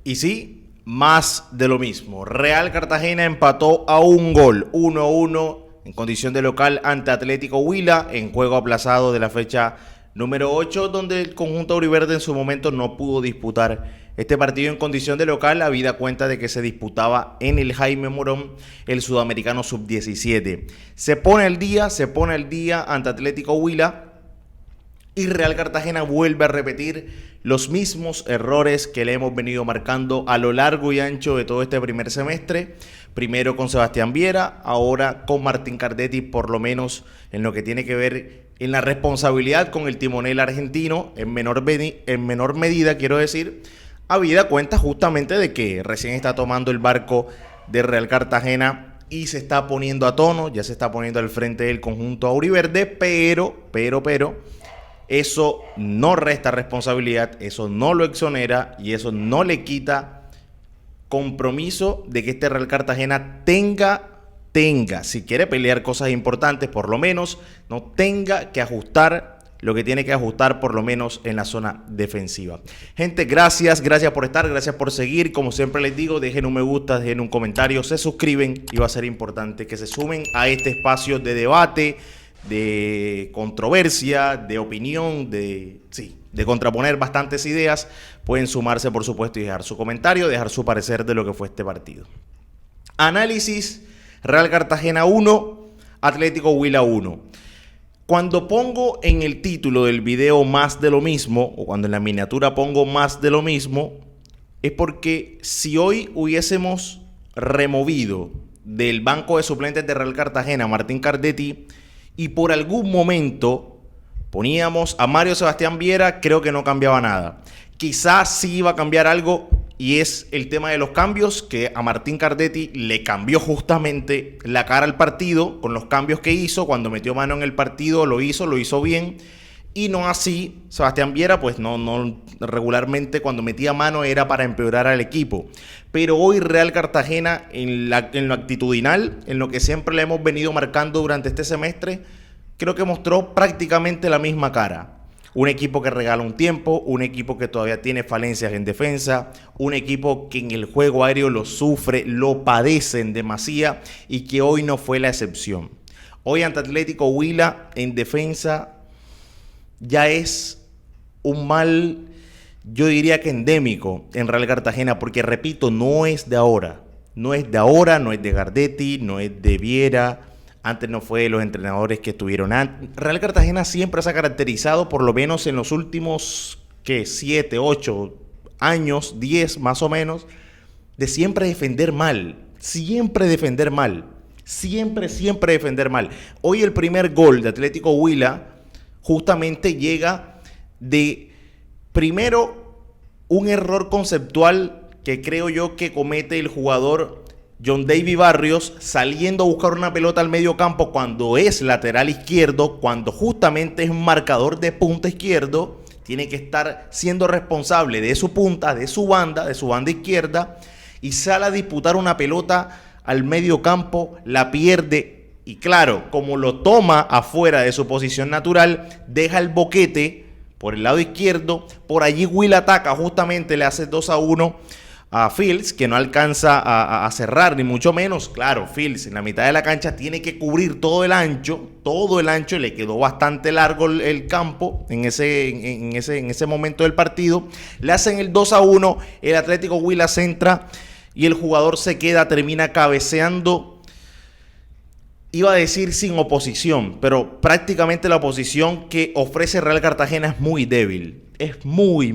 Y sí, más de lo mismo. Real Cartagena empató a un gol, 1-1 en condición de local ante Atlético Huila en juego aplazado de la fecha número 8, donde el conjunto auriverde en su momento no pudo disputar este partido en condición de local, habida cuenta de que se disputaba en el Jaime Morón el Sudamericano Sub-17. Se pone el día ante Atlético Huila. Y Real Cartagena vuelve a repetir los mismos errores que le hemos venido marcando a lo largo y ancho de todo este primer semestre. Primero con Sebastián Viera, ahora con Martín Cardetti, por lo menos en lo que tiene que ver en la responsabilidad con el timonel argentino, en menor medida, quiero decir, habida cuenta justamente de que recién está tomando el barco de Real Cartagena y se está poniendo a tono, ya se está poniendo al frente del conjunto auriverde, pero eso no resta responsabilidad, eso no lo exonera y eso no le quita compromiso de que este Real Cartagena tenga, si quiere pelear cosas importantes, por lo menos no tenga que ajustar lo que tiene que ajustar, por lo menos en la zona defensiva. Gente, gracias por estar, gracias por seguir. Como siempre les digo, dejen un me gusta, dejen un comentario, se suscriben y va a ser importante que se sumen a este espacio de debate, de controversia, de opinión, de contraponer bastantes ideas. Pueden sumarse, por supuesto, y dejar su comentario, dejar su parecer de lo que fue este partido. Análisis: Real Cartagena 1, Atlético Huila 1. Cuando pongo en el título del video más de lo mismo, o cuando en la miniatura pongo más de lo mismo, es porque si hoy hubiésemos removido del banco de suplentes de Real Cartagena a Martín Cardetti y por algún momento poníamos a Mario Sebastián Viera, creo que no cambiaba nada. Quizás sí iba a cambiar algo, y es el tema de los cambios, que a Martín Cardetti le cambió justamente la cara al partido con los cambios que hizo. Cuando metió mano en el partido lo hizo bien, y no así Sebastián Viera, pues no regularmente cuando metía mano era para empeorar al equipo. Pero hoy Real Cartagena en lo actitudinal, en lo que siempre le hemos venido marcando durante este semestre, creo que mostró prácticamente la misma cara. Un equipo que regala un tiempo, un equipo que todavía tiene falencias en defensa, un equipo que en el juego aéreo lo sufre, lo padece en demasía, y que hoy no fue la excepción. Hoy ante Atlético Huila en defensa ya es un mal, yo diría que endémico en Real Cartagena, porque repito, no es de ahora, no es de Cardetti, no es de Viera. Antes no fue de los entrenadores que estuvieron antes. Real Cartagena siempre se ha caracterizado, por lo menos en los últimos 7, 8 años, 10 más o menos, de siempre defender mal. Siempre defender mal. Siempre defender mal. Hoy el primer gol de Atlético Huila justamente llega de, primero, un error conceptual que creo yo que comete el jugador John David Barrios, saliendo a buscar una pelota al medio campo cuando es lateral izquierdo, cuando justamente es un marcador de punta izquierdo. Tiene que estar siendo responsable de su punta, de su banda izquierda, y sale a disputar una pelota al medio campo, la pierde, y claro, como lo toma afuera de su posición natural, deja el boquete por el lado izquierdo. Por allí Will ataca, justamente le hace 2-1 a Fields, que no alcanza a cerrar, ni mucho menos. Claro, Fields en la mitad de la cancha tiene que cubrir todo el ancho, y le quedó bastante largo el campo en ese momento del partido. Le hacen el 2-1, el Atlético Huila centra y el jugador termina cabeceando. Iba a decir sin oposición, pero prácticamente la oposición que ofrece Real Cartagena es muy débil. Es muy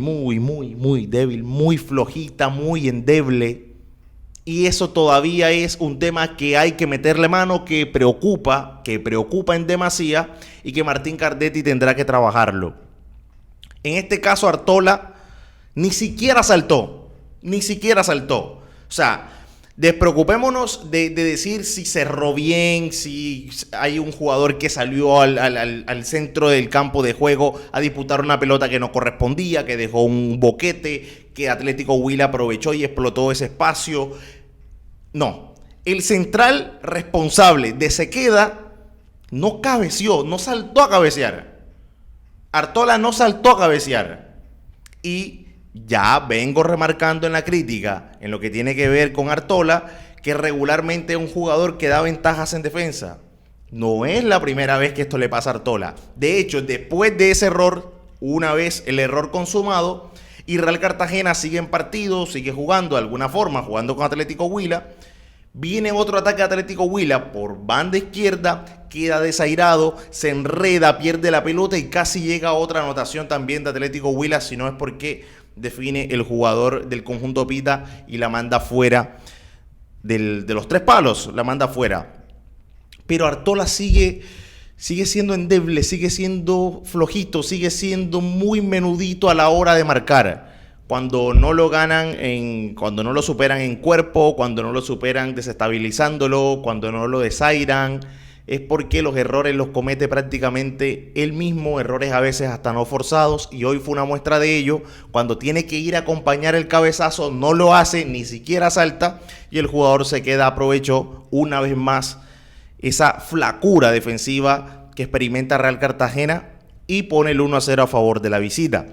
débil, muy flojita, muy endeble. Y eso todavía es un tema que hay que meterle mano, que preocupa en demasía, y que Martín Cardetti tendrá que trabajarlo. En este caso Artola ni siquiera saltó. O sea, despreocupémonos de decir si cerró bien, si hay un jugador que salió al centro del campo de juego a disputar una pelota que no correspondía, que dejó un boquete, que Atlético Huila aprovechó y explotó ese espacio. No, el central responsable de Sequeda no cabeceó, no saltó a cabecear. Artola no saltó a cabecear. Y Ya vengo remarcando en la crítica, en lo que tiene que ver con Artola, que regularmente es un jugador que da ventajas en defensa. No es la primera vez que esto le pasa a Artola. De hecho, después de ese error, una vez el error consumado, y Real Cartagena sigue en partido, sigue jugando de alguna forma, jugando con Atlético Huila, viene otro ataque de Atlético Huila por banda izquierda, queda desairado, se enreda, pierde la pelota y casi llega a otra anotación también de Atlético Huila, si no es porque define el jugador del conjunto Pita y la manda fuera de los tres palos, la manda fuera. Pero Artola sigue siendo endeble, sigue siendo flojito, sigue siendo muy menudito a la hora de marcar. Cuando no lo ganan, cuando no lo superan en cuerpo, cuando no lo superan desestabilizándolo, cuando no lo desairan, es porque los errores los comete prácticamente él mismo, errores a veces hasta no forzados, y hoy fue una muestra de ello. Cuando tiene que ir a acompañar el cabezazo, no lo hace, ni siquiera salta, y el jugador se queda, aprovechó una vez más esa flacura defensiva que experimenta Real Cartagena y pone el 1-0 a favor de la visita.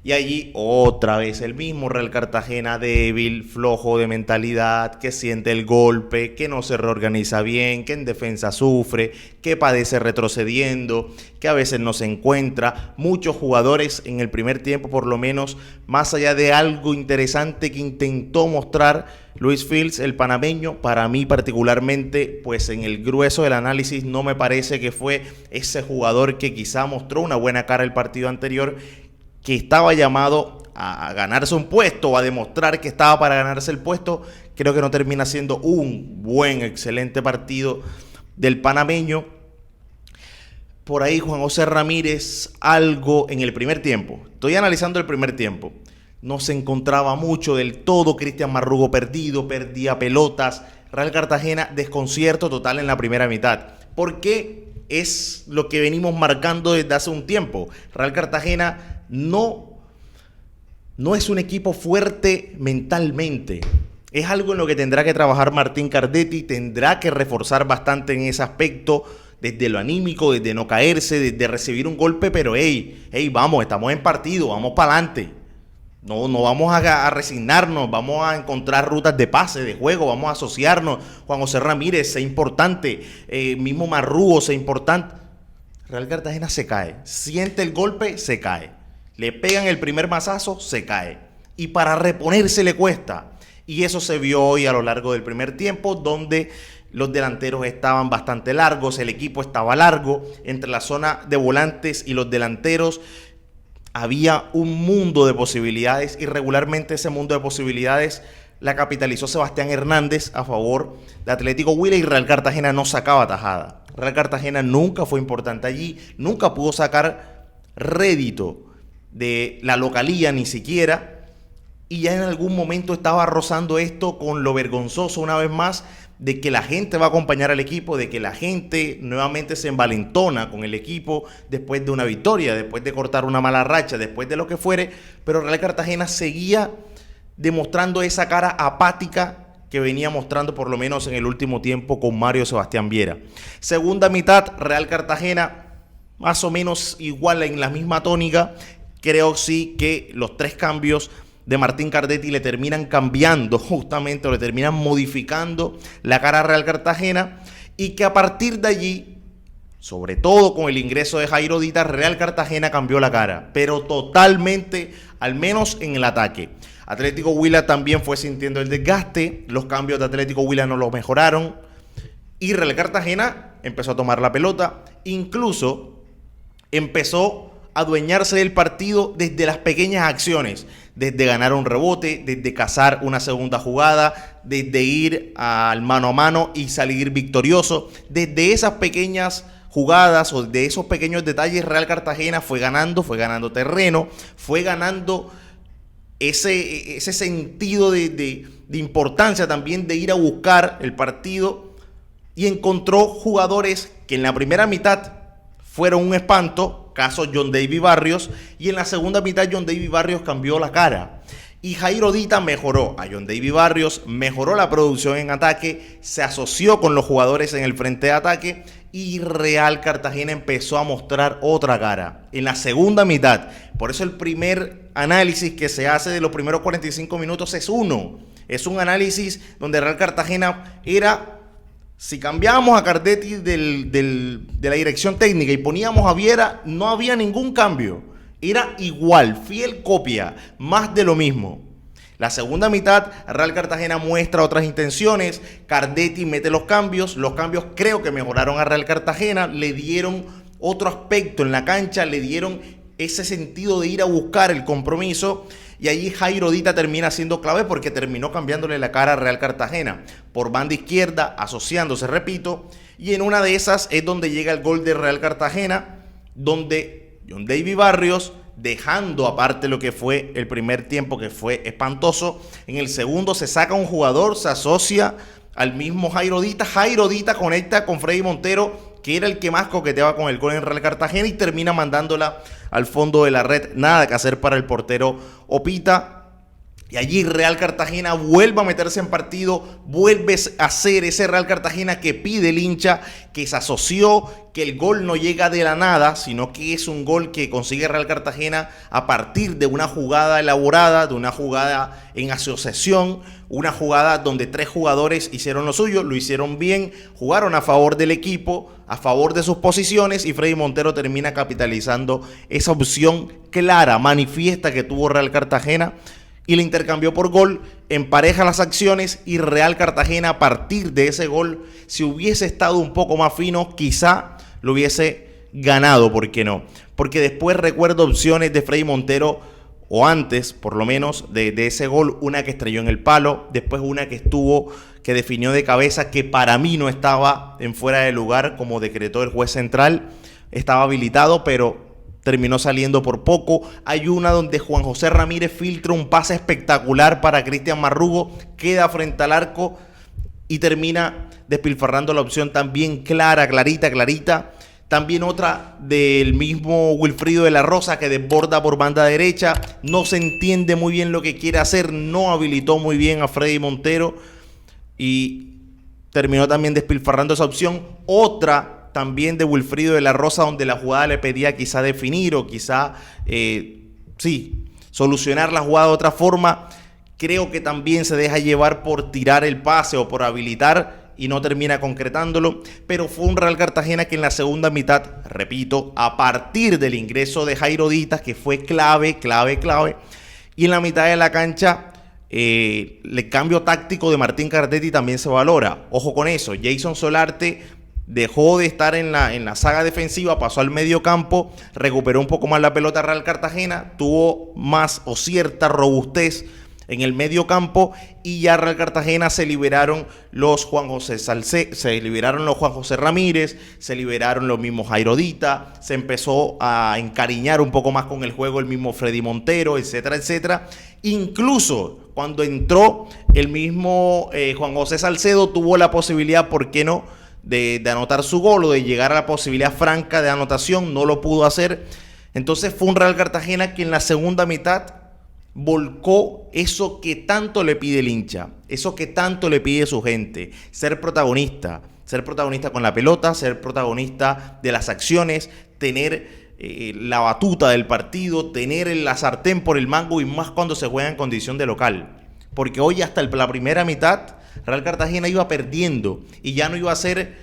Y allí otra vez el mismo Real Cartagena débil, flojo de mentalidad, que siente el golpe, que no se reorganiza bien, que en defensa sufre, que padece retrocediendo, que a veces no se encuentra. Muchos jugadores en el primer tiempo, por lo menos, más allá de algo interesante que intentó mostrar Luis Fields, el panameño, para mí particularmente, pues en el grueso del análisis no me parece que fue ese jugador que quizá mostró una buena cara el partido anterior, que estaba llamado a ganarse un puesto o a demostrar que estaba para ganarse el puesto. Creo que no termina siendo un buen, excelente partido del panameño. Por ahí Juan José Ramírez, algo en el primer tiempo. Estoy analizando el primer tiempo. No se encontraba mucho del todo. Cristian Marrugo perdido, perdía pelotas. Real Cartagena, desconcierto total en la primera mitad. ¿Por qué? Es lo que venimos marcando desde hace un tiempo. Real Cartagena no es un equipo fuerte mentalmente. Es algo en lo que tendrá que trabajar Martín Cardetti, tendrá que reforzar bastante en ese aspecto, desde lo anímico, desde no caerse, desde recibir un golpe, pero vamos, estamos en partido, vamos para adelante. No vamos a resignarnos, vamos a encontrar rutas de pase, de juego, vamos a asociarnos. Juan José Ramírez, sea importante, mismo Marrugo, sea importante. Real Cartagena se cae, siente el golpe, se cae. Le pegan el primer mazazo, se cae. Y para reponerse le cuesta. Y eso se vio hoy a lo largo del primer tiempo, donde los delanteros estaban bastante largos, el equipo estaba largo. Entre la zona de volantes y los delanteros había un mundo de posibilidades, y regularmente ese mundo de posibilidades la capitalizó Sebastián Hernández a favor de Atlético Huila, y Real Cartagena no sacaba tajada. Real Cartagena nunca fue importante allí, nunca pudo sacar rédito de la localía ni siquiera, y ya en algún momento estaba rozando esto con lo vergonzoso una vez más de que la gente va a acompañar al equipo, de que la gente nuevamente se envalentona con el equipo después de una victoria, después de cortar una mala racha, después de lo que fuere, pero Real Cartagena seguía demostrando esa cara apática que venía mostrando por lo menos en el último tiempo con Mario Sebastián Viera. Segunda mitad, Real Cartagena más o menos igual, en la misma tónica. Creo sí que los tres cambios de Martín Cardetti le terminan cambiando justamente, o le terminan modificando la cara a Real Cartagena, y que a partir de allí, sobre todo con el ingreso de Jairo Dita, Real Cartagena cambió la cara, pero totalmente, al menos en el ataque. Atlético Huila también fue sintiendo el desgaste, los cambios de Atlético Huila no lo mejoraron, y Real Cartagena empezó a tomar la pelota, incluso empezó a adueñarse del partido desde las pequeñas acciones, desde ganar un rebote, desde cazar una segunda jugada, desde ir al mano a mano y salir victorioso. Desde esas pequeñas jugadas o de esos pequeños detalles, Real Cartagena fue ganando terreno, fue ganando ese sentido de importancia también, de ir a buscar el partido, y encontró jugadores que en la primera mitad fueron un espanto, caso John David Barrios, y en la segunda mitad John David Barrios cambió la cara. Y Jairo Dita mejoró a John David Barrios, mejoró la producción en ataque, se asoció con los jugadores en el frente de ataque, y Real Cartagena empezó a mostrar otra cara en la segunda mitad. Por eso el primer análisis que se hace de los primeros 45 minutos es uno. Es un análisis donde Real Cartagena era... Si cambiábamos a Cardetti de la dirección técnica y poníamos a Viera, no había ningún cambio. Era igual, fiel copia, más de lo mismo. La segunda mitad, Real Cartagena muestra otras intenciones. Cardetti mete los cambios creo que mejoraron a Real Cartagena, le dieron otro aspecto en la cancha, le dieron ese sentido de ir a buscar el compromiso. Y allí Jairo Dita termina siendo clave porque terminó cambiándole la cara a Real Cartagena. Por banda izquierda, asociándose, repito. Y en una de esas es donde llega el gol de Real Cartagena, donde John David Barrios, dejando aparte lo que fue el primer tiempo, que fue espantoso, en el segundo se saca un jugador, se asocia al mismo Jairo Dita. Jairo Dita conecta con Freddy Montero, que era el que más coqueteaba con el gol en Real Cartagena, y termina mandándola al fondo de la red. Nada que hacer para el portero Opita. Y allí Real Cartagena vuelve a meterse en partido, vuelve a ser ese Real Cartagena que pide el hincha, que se asoció, que el gol no llega de la nada, sino que es un gol que consigue Real Cartagena a partir de una jugada elaborada, de una jugada en asociación, una jugada donde 3 jugadores hicieron lo suyo, lo hicieron bien, jugaron a favor del equipo, a favor de sus posiciones, y Freddy Montero termina capitalizando esa opción clara, manifiesta que tuvo Real Cartagena, y le intercambió por gol, empareja las acciones, y Real Cartagena a partir de ese gol, si hubiese estado un poco más fino, quizá lo hubiese ganado, ¿por qué no? Porque después recuerdo opciones de Freddy Montero, o antes por lo menos de ese gol, una que estrelló en el palo, después una que definió de cabeza, que para mí no estaba en fuera de lugar, como decretó el juez central, estaba habilitado, pero terminó saliendo por poco. Hay una donde Juan José Ramírez filtra un pase espectacular para Cristian Marrugo, queda frente al arco y termina despilfarrando la opción también clarita. También otra del mismo Wilfrido de la Rosa, que desborda por banda derecha, no se entiende muy bien lo que quiere hacer, no habilitó muy bien a Freddy Montero y terminó también despilfarrando esa opción. Otra también de Wilfrido de la Rosa, donde la jugada le pedía quizá definir o quizá, solucionar la jugada de otra forma. Creo que también se deja llevar por tirar el pase o por habilitar y no termina concretándolo. Pero fue un Real Cartagena que en la segunda mitad, repito, a partir del ingreso de Jairo Dita, que fue clave, y en la mitad de la cancha, el cambio táctico de Martín Cardetti también se valora. Ojo con eso, Jason Solarte dejó de estar en la saga defensiva, pasó al medio campo, recuperó un poco más la pelota Real Cartagena, tuvo más o cierta robustez en el medio campo, y ya Real Cartagena se liberaron los Juan José Ramírez, se liberaron los mismos Jairo Dita, se empezó a encariñar un poco más con el juego el mismo Freddy Montero, etcétera. Incluso cuando entró el mismo Juan José Salcedo, tuvo la posibilidad, ¿por qué no?, de anotar su gol o de llegar a la posibilidad franca de anotación. No lo pudo hacer. Entonces fue un Real Cartagena que en la segunda mitad volcó eso que tanto le pide el hincha, eso que tanto le pide su gente: ser protagonista con la pelota, ser protagonista de las acciones, tener la batuta del partido, tener la sartén por el mango, y más cuando se juega en condición de local. Porque hoy hasta la primera mitad Real Cartagena iba perdiendo y ya no iba a ser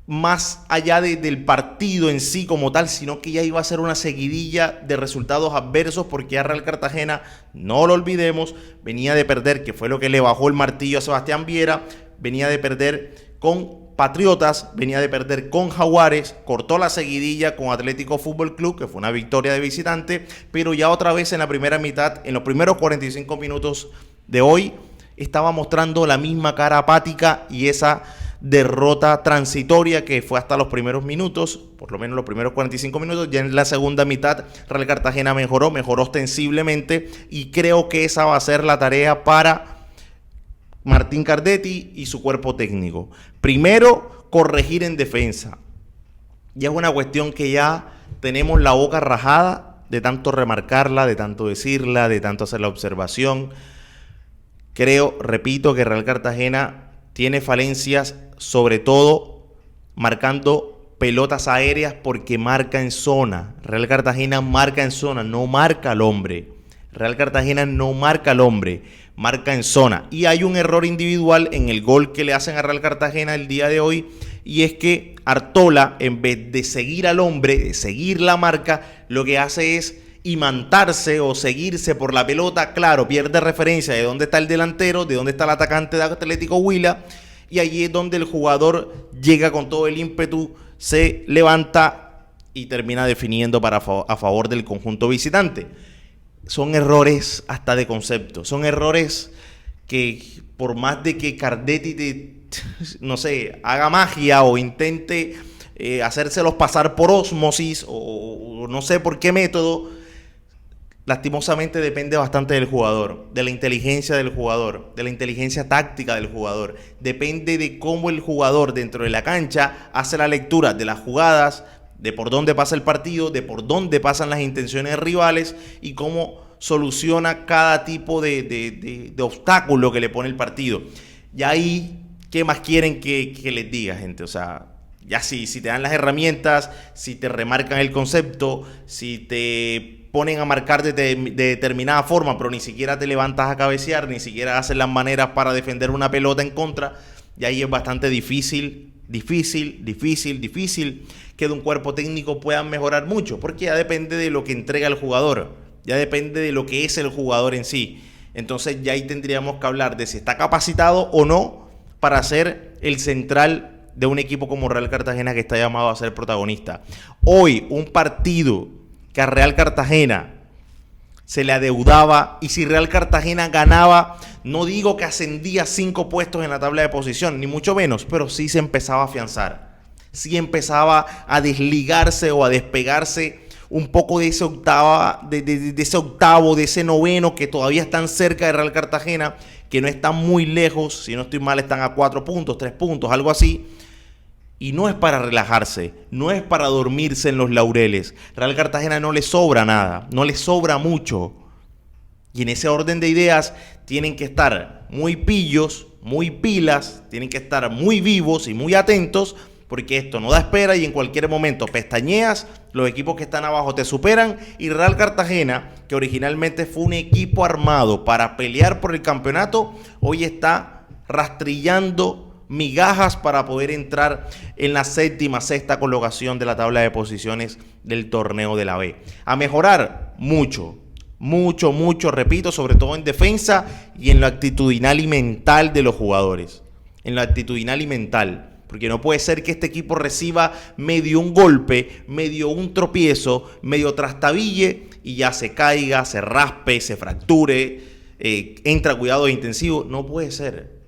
más allá del partido en sí como tal, sino que ya iba a ser una seguidilla de resultados adversos, porque ya Real Cartagena, no lo olvidemos, venía de perder, que fue lo que le bajó el martillo a Sebastián Viera, venía de perder con Patriotas, venía de perder con Jaguares, cortó la seguidilla con Atlético Fútbol Club, que fue una victoria de visitante, pero ya otra vez en la primera mitad, en los primeros 45 minutos de hoy, estaba mostrando la misma cara apática y esa derrota transitoria que fue hasta los primeros minutos, por lo menos los primeros 45 minutos. Ya en la segunda mitad Real Cartagena mejoró ostensiblemente, y creo que esa va a ser la tarea para Martín Cardetti y su cuerpo técnico. Primero, corregir en defensa. Ya es una cuestión que ya tenemos la boca rajada de tanto remarcarla, de tanto decirla, de tanto hacer la observación. Creo, repito, que Real Cartagena tiene falencias, sobre todo marcando pelotas aéreas porque marca en zona. Real Cartagena marca en zona, no marca al hombre. Real Cartagena no marca al hombre, marca en zona. Y hay un error individual en el gol que le hacen a Real Cartagena el día de hoy, y es que Artola, en vez de seguir al hombre, de seguir la marca, lo que hace es imantarse o seguirse por la pelota. Claro, pierde referencia de dónde está el delantero, de dónde está el atacante de Atlético Huila, y allí es donde el jugador llega con todo el ímpetu, se levanta y termina definiendo a favor del conjunto visitante. Son errores hasta de concepto, son errores que por más de que Cardetti haga magia o intente hacérselos pasar por ósmosis o no sé por qué método, lastimosamente depende bastante del jugador, de la inteligencia del jugador, de la inteligencia táctica del jugador. Depende de cómo el jugador dentro de la cancha hace la lectura de las jugadas, de por dónde pasa el partido, de por dónde pasan las intenciones rivales y cómo soluciona cada tipo de obstáculo que le pone el partido. Y ahí, ¿qué más quieren que les diga, gente? O sea, ya si te dan las herramientas, si te remarcan el concepto, si te ponen a marcar de determinada forma, pero ni siquiera te levantas a cabecear, ni siquiera haces las maneras para defender una pelota en contra, y ahí es bastante difícil que de un cuerpo técnico puedan mejorar mucho, porque ya depende de lo que entrega el jugador, ya depende de lo que es el jugador en sí. Entonces ya ahí tendríamos que hablar de si está capacitado o no para ser el central de un equipo como Real Cartagena, que está llamado a ser protagonista. Hoy un partido que a Real Cartagena se le adeudaba, y si Real Cartagena ganaba, no digo que ascendía 5 puestos en la tabla de posición, ni mucho menos, pero sí se empezaba a afianzar, sí empezaba a desligarse o a despegarse un poco de ese octavo, de ese noveno, que todavía están cerca de Real Cartagena, que no están muy lejos, si no estoy mal están a 4 puntos, 3 puntos, algo así. Y no es para relajarse, no es para dormirse en los laureles. Real Cartagena no le sobra nada, no le sobra mucho. Y en ese orden de ideas tienen que estar muy pillos, muy pilas, tienen que estar muy vivos y muy atentos, porque esto no da espera y en cualquier momento pestañeas, los equipos que están abajo te superan, y Real Cartagena, que originalmente fue un equipo armado para pelear por el campeonato, hoy está rastrillando migajas para poder entrar en la sexta colocación de la tabla de posiciones del torneo de la B. A mejorar mucho, repito, sobre todo en defensa y en lo actitudinal y mental de los jugadores. En lo actitudinal y mental. Porque no puede ser que este equipo reciba medio un golpe, medio un tropiezo, medio trastabille y ya se caiga, se raspe, se fracture, entra a cuidados intensivos. No puede ser.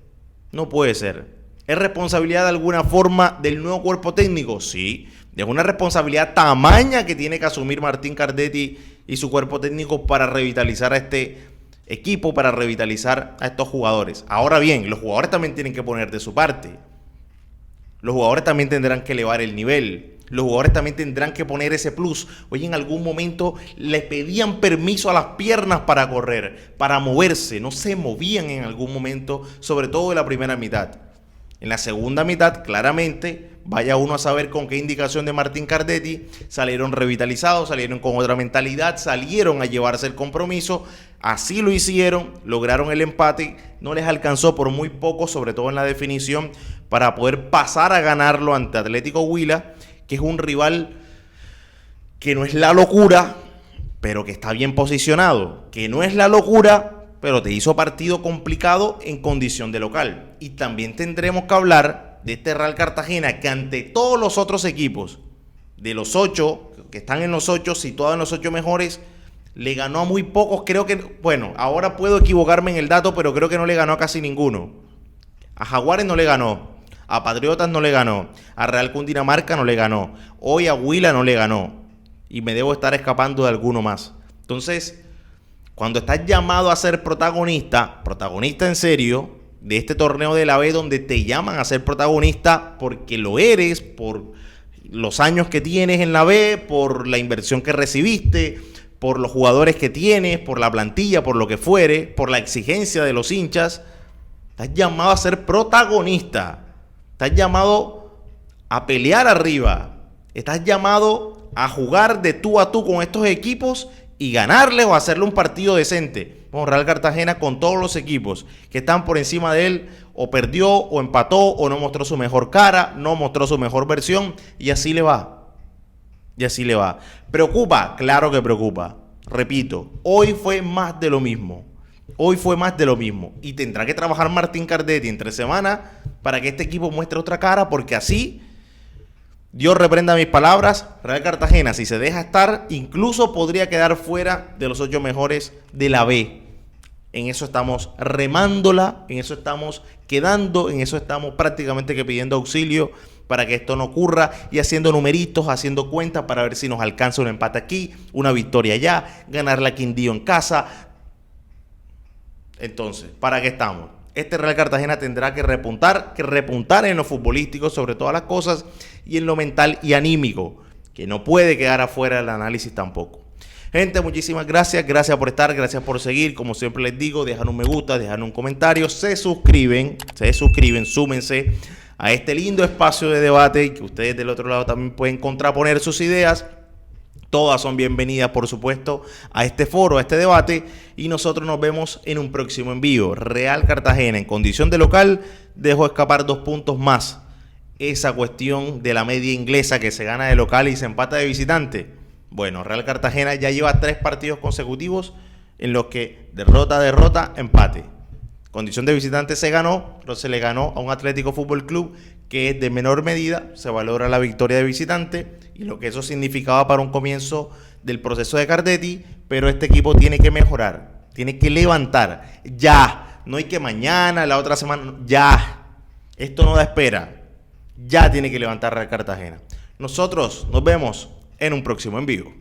No puede ser. ¿Es responsabilidad de alguna forma del nuevo cuerpo técnico? Sí. Es una responsabilidad tamaña que tiene que asumir Martín Cardetti y su cuerpo técnico para revitalizar a este equipo, para revitalizar a estos jugadores. Ahora bien, los jugadores también tienen que poner de su parte. Los jugadores también tendrán que elevar el nivel. Los jugadores también tendrán que poner ese plus. Oye, en algún momento le pedían permiso a las piernas para correr, para moverse. No se movían en algún momento, sobre todo en la primera mitad. En la segunda mitad, claramente, vaya uno a saber con qué indicación de Martín Cardetti, salieron revitalizados, salieron con otra mentalidad, salieron a llevarse el compromiso. Así lo hicieron, lograron el empate. No les alcanzó por muy poco, sobre todo en la definición, para poder pasar a ganarlo ante Atlético Huila, que es un rival que no es la locura, pero que está bien posicionado. Que no es la locura, pero te hizo partido complicado en condición de local. Y también tendremos que hablar de este Real Cartagena, que ante todos los otros equipos, de los 8, que están en los 8, situados en los 8 mejores, le ganó a muy pocos. Creo que, bueno, ahora puedo equivocarme en el dato, pero creo que no le ganó a casi ninguno. A Jaguares no le ganó, a Patriotas no le ganó, a Real Cundinamarca no le ganó, hoy a Huila no le ganó, y me debo estar escapando de alguno más. Entonces, cuando estás llamado a ser protagonista en serio, de este torneo de la B, donde te llaman a ser protagonista porque lo eres, por los años que tienes en la B, por la inversión que recibiste, por los jugadores que tienes, por la plantilla, por lo que fuere, por la exigencia de los hinchas, estás llamado a ser protagonista, estás llamado a pelear arriba, Estás llamado a jugar de tú a tú con estos equipos y ganarles o hacerle un partido decente. Bueno, Real Cartagena con todos los equipos que están por encima de él, o perdió, o empató, o no mostró su mejor cara, no mostró su mejor versión, y así le va. Y así le va. ¿Preocupa? Claro que preocupa. Repito, hoy fue más de lo mismo. Hoy fue más de lo mismo. Y tendrá que trabajar Martín Cardetti entre semana para que este equipo muestre otra cara, porque así, Dios reprenda mis palabras, Real Cartagena, si se deja estar, incluso podría quedar fuera de los 8 mejores de la B. En eso estamos remándola, en eso estamos quedando, en eso estamos prácticamente que pidiendo auxilio para que esto no ocurra, y haciendo numeritos, haciendo cuentas para ver si nos alcanza un empate aquí, una victoria allá, ganarle a Quindío en casa. Entonces, ¿para qué estamos? Este Real Cartagena tendrá que repuntar en lo futbolístico sobre todas las cosas, y en lo mental y anímico, que no puede quedar afuera del análisis tampoco. Gente, muchísimas gracias por estar, gracias por seguir. Como siempre les digo, dejan un me gusta, dejan un comentario, se suscriben, súmense a este lindo espacio de debate, que ustedes del otro lado también pueden contraponer sus ideas. Todas son bienvenidas, por supuesto, a este foro, a este debate, y nosotros nos vemos en un próximo envío. Real Cartagena en condición de local dejó escapar 2 puntos más. Esa cuestión de la media inglesa, que se gana de local y se empata de visitante. Bueno, Real Cartagena ya lleva 3 partidos consecutivos en los que derrota, empate. Condición de visitante se ganó, pero se le ganó a un Atlético Fútbol Club que de menor medida se valora la victoria de visitante, y lo que eso significaba para un comienzo del proceso de Cardetti. Pero este equipo tiene que mejorar, tiene que levantar ya. No hay que mañana, la otra semana, ya. Esto no da espera. Ya tiene que levantar Real Cartagena. Nosotros nos vemos en un próximo envío.